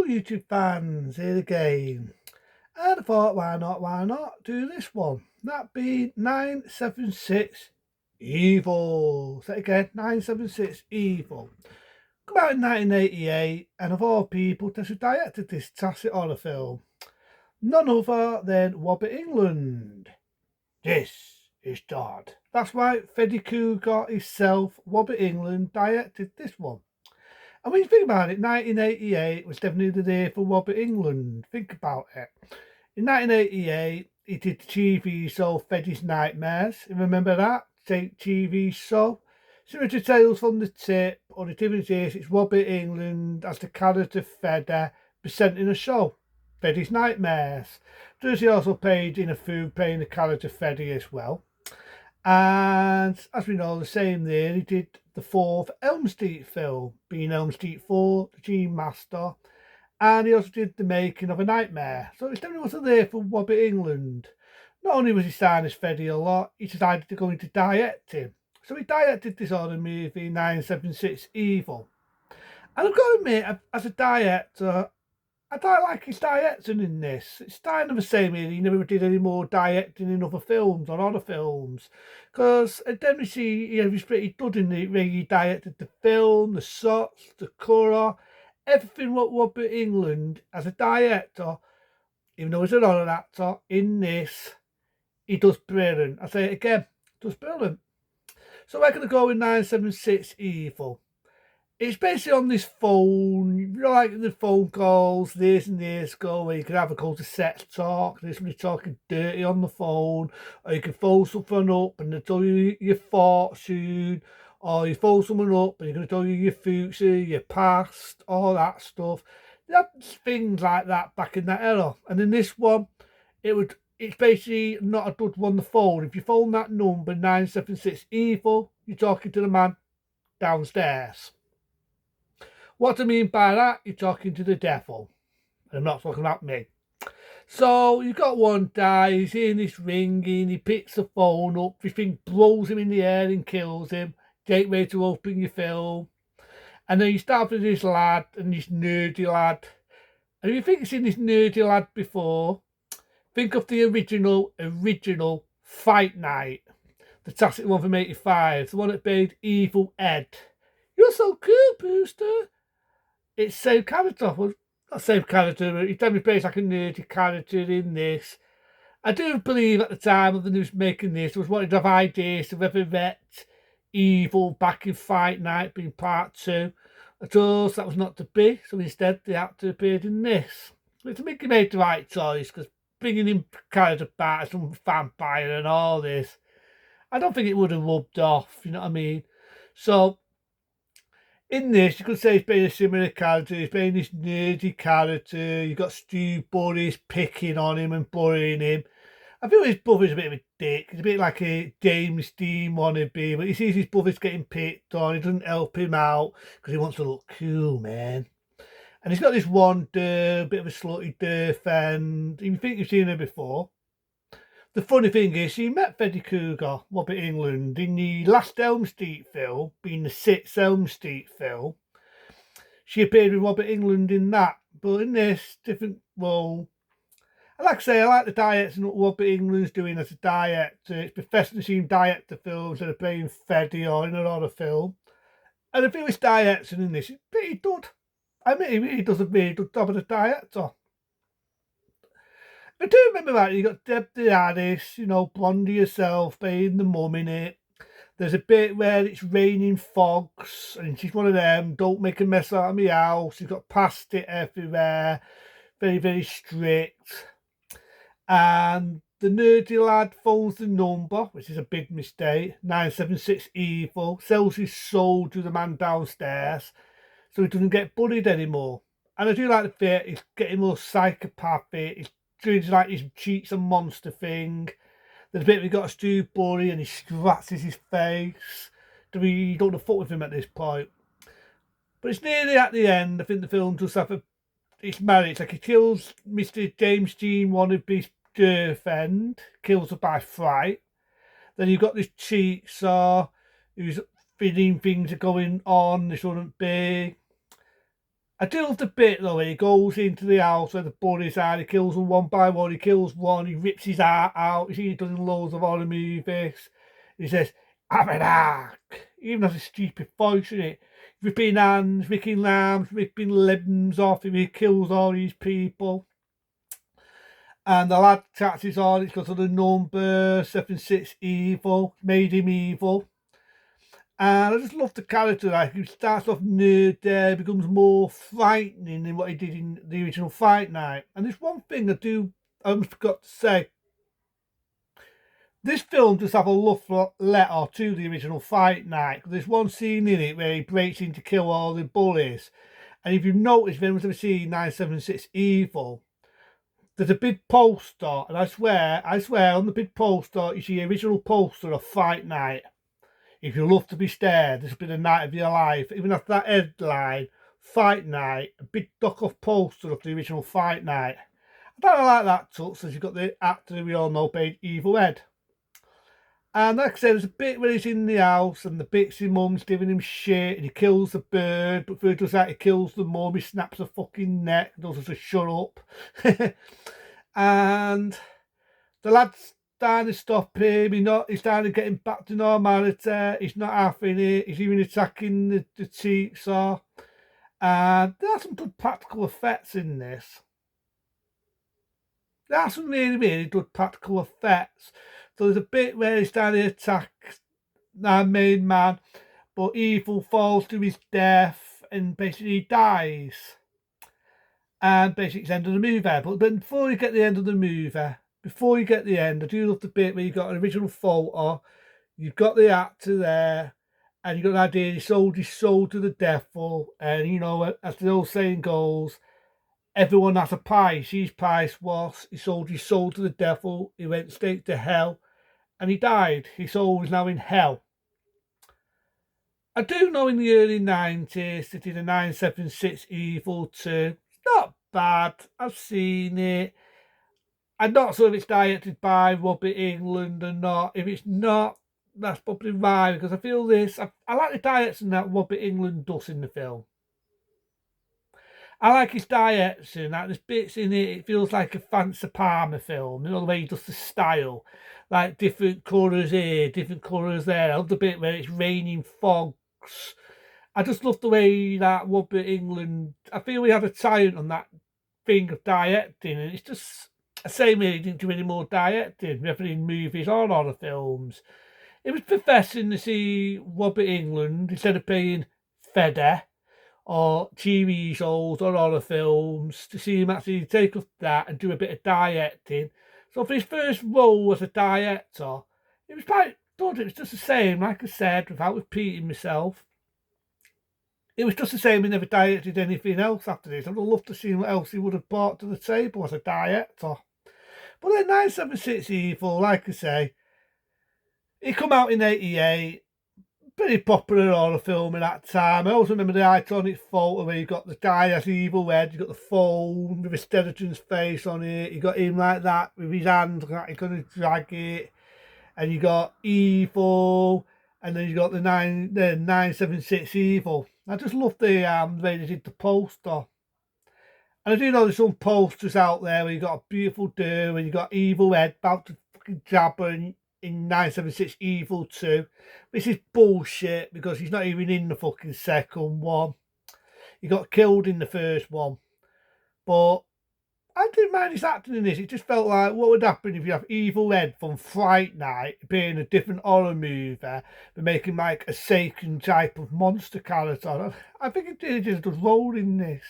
YouTube fans, here again. And I thought, why not do this one? That be 976 Evil. Say it again, 976 Evil. Come out in 1988, and of all people, who directed this tacit horror film. None other than Wobbit England. This is Todd. That's right, Freddy Cougar himself, Wobbit England, directed this one. And when you think about it, 1988 was definitely the year for Wobbit England. Think about it. In 1988, he did the TV show Freddy's Nightmares. You remember that? TV show. Similar to Tales from the Tip, or the difference is it's Wobbit England as the character Freddy presenting a show. Freddy's Nightmares. He also played in a food playing the character Freddy as well. And as we know, the same there, he did the fourth Elm Street film, being Elm Street 4, The Dream Master, and he also did The Making of a Nightmare. So it's definitely wasn't there for Wobbit England. Not only was he starring as Freddy a lot, he decided to go into directing. So he directed this horror movie, 976 Evil. And I've got to admit, as a director, I don't like his directing in this. It's kind of the same here. He never did any more directing in other films or other films. Because I definitely see he was pretty good in the way he directed the film, the shots, the colour, everything what Wobbit England as a director, even though he's an horror actor, in this, he does brilliant. I say it again, does brilliant. So we're going to go with 976 Evil. It's basically on this phone, you know, like the phone calls, this and this go, where you can have a call to set talk, there's somebody talking dirty on the phone, or you can phone someone up and they tell you your fortune, or you phone someone up and you're going to tell you your future, your past, all that stuff. That's things like that back in that era. And in this one, it's basically not a good one on the phone. If you phone that number, 976 Evil, you're talking to the man downstairs. What I mean by that, you're talking to the devil. I'm not talking about me. So you've got one guy, he's hearing this ringing, he picks the phone up, this thing blows him in the air and kills him. Gateway to open your film. And then you start with this lad and this nerdy lad. And if you think you've seen this nerdy lad before, think of the original Fight Night. The classic one from 85, the one that played Evil Ed. You're so cool, Booster. It's the same character. Well, not the same character, but he definitely plays like a nerdy character in this. I do believe at the time of the news making this, was wanting to have ideas to resurrect Evil back in Fight Night being part 2. Of course, that was not to be, so instead the actor appeared in this. Which I think he made the right choice, because bringing in character back as some vampire and all this, I don't think it would have rubbed off, you know what I mean? So, in this, you could say he's playing a similar character. He's playing this nerdy character. You've got Stu Buddies picking on him and bullying him. I feel his brother's a bit of a dick. He's a bit like a James Dean wannabe, but he sees his brother's getting picked on. He doesn't help him out because he wants to look cool, man. And he's got this one bit of a slutty friend. You think you've seen her before. The funny thing is, she met Freddy Cougar, Wobbit England, in the last Elm Street film, being the 6th Elm Street film. She appeared with Wobbit England in that, but in this, different role. And like I say, I like the directing what Wobbit England's doing as a director. It's professionally seen director films that are playing Freddy or in another film. And I feel his direction in this is pretty good. I mean, he really does a really good job as a director. I do remember that. You got Deb the Addis, you know, Blondie herself playing the mum in it. There's a bit where it's raining fogs, and she's one of them, don't make a mess out of my house. She's got past it everywhere. Very, very strict. And the nerdy lad phones the number, which is a big mistake, 976 Evil, sells his soul to the man downstairs, so he doesn't get bullied anymore. And I do like the bit, he's getting more psychopathic, he's doing like his cheats and monster thing. There's a bit where he got a Stu Buddy and he scratches his face. You don't want to fuck with him at this point. But it's nearly at the end. I think the film does have it's marriage. Like he kills Mr. James Dean wannabe's girlfriend, kills her by fright. Then you've got this cheat saw who's feeling things are going on, they shouldn't be. I do love the bit though when he goes into the house where the bullies are, he kills them one by one, he kills one, he rips his heart out, you see he does in loads of horror movies. He says, "I'm an ark." He even has a stupid voice in it. Ripping hands, ripping arms, ripping limbs off him, he kills all these people. And the lad catches on, it's got the number 76 evil, made him evil. And I just love the character. Like he starts off nerd there, becomes more frightening than what he did in the original Fight Night. And there's one thing I almost forgot to say. This film does have a love letter to the original Fight Night. There's one scene in it where he breaks in to kill all the bullies. And if you've noticed, if anyone's ever seen 976 Evil, there's a big poster, and I swear, on the big poster, you see the original poster of Fight Night. If you love to be stared, this will be the night of your life. Even after that headline, Fight Night, a big duck-off poster of the original Fight Night. I don't like that touch, as you've got the actor we all know played Evil Ed. And like I said, there's a bit where he's in the house and the Bitsy mum's giving him shit and he kills the bird, but before he does that, he kills the mum, he snaps her fucking neck, does her to shut up. And the lad's trying to stop him. He's trying to get him back to normality. He's not having it. He's even attacking the seesaw. And there are some good practical effects in this. There are some really, really good practical effects. So there's a bit where he's trying to attack our main man, but Evil falls to his death and basically dies. And basically it's the end of the movie. But before you get the end of the movie, before you get the end, I do love the bit where you've got an original photo, you've got the actor there, and you've got an idea he sold his soul to the devil. And you know, as the old saying goes, everyone has a price. His price was he sold his soul to the devil, he went straight to hell, and he died. His soul is now in hell. I do know in the early 90s they did a 976 Evil 2. It's not bad. I've seen it. I'm not sure if it's directed by Robert England or not. If it's not, that's probably why, because I feel this. I like the direction that Robert England does in the film. I like his direction. Like there's bits in it, it feels like a Fancy Palmer film. You know the way he does the style, like different colours here, different colours there. I love the bit where it's raining fogs. I just love the way that Robert England. I feel we had a talent on that thing of directing, and it's just the same way he didn't do any more directing, whether in movies or horror films. It was refreshing to see Robert England instead of playing Fedder or TV shows or horror films, to see him actually take up that and do a bit of directing. So for his first role as a director, it was quite good. It was just the same, like I said, without repeating myself. It was just the same. He never directed anything else after this. I'd love to see what else he would have brought to the table as a director. But then 976 Evil, like I say, it come out in 88. Pretty popular horror film in that time. I also remember the iconic photo where you got the guy as Evil Ed, you got the phone with a skeleton's face on it, you got him like that with his hands like he's going to drag it, and you got Evil, and then you got the 976 Evil. I just love the way they did the poster. And I do know there's some posters out there where you got a beautiful do and you got Evil Ed about to fucking jab her in 976 Evil 2, which is bullshit because he's not even in the fucking second one. He got killed in the first one. But I didn't mind his acting in this. It just felt like what would happen if you have Evil Ed from Fright Night being a different horror movie, but making like a Satan type of monster character. I think it did a good role in this.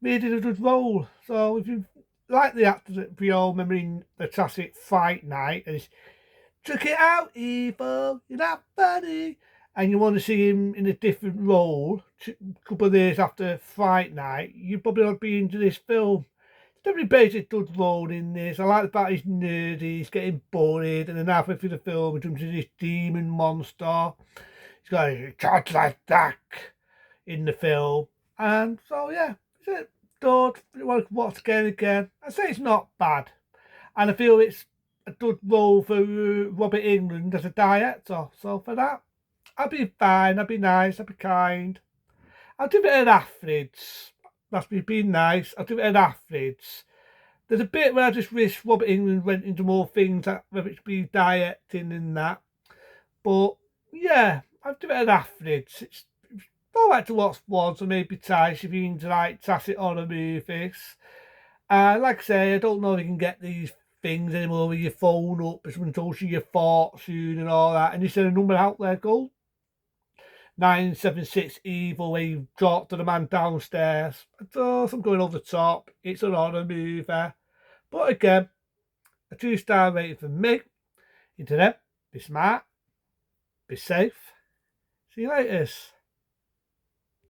He did a good role. So if you like the actors that we all remember in the classic Fright Night, and check it out, Evil, you're not funny. And you want to see him in a different role a couple of days after Fright Night, you probably not be into this film. It's definitely plays a good role in this. I like the fact he's nerdy, he's getting bullied, and then halfway through the film, he turns into this demon monster. He's got a charge like that in the film. And so, yeah, it's good. You want to watch again. I say it's not bad. And I feel it's a good role for Robert England as a director. So for that, I'll be fine, I'll be nice, I'll be kind. I'll give it an average. That's me being nice. I'll give it an average. There's a bit where I just wish Robert England went into more things, whether it's be directing and that. But yeah, I'll give it an average. It's all right to watch once or maybe twice if you into like classic horror movies. Like I say, I don't know if you can get these things anymore with your phone up, if someone tells you your fortune and all that, and you send a number out there, go 976 evil where you talk to the man downstairs. I don't, I'm going over the top. It's an horror movie. But again, a 2-star rating for me. Into them, be smart, be safe. See you later.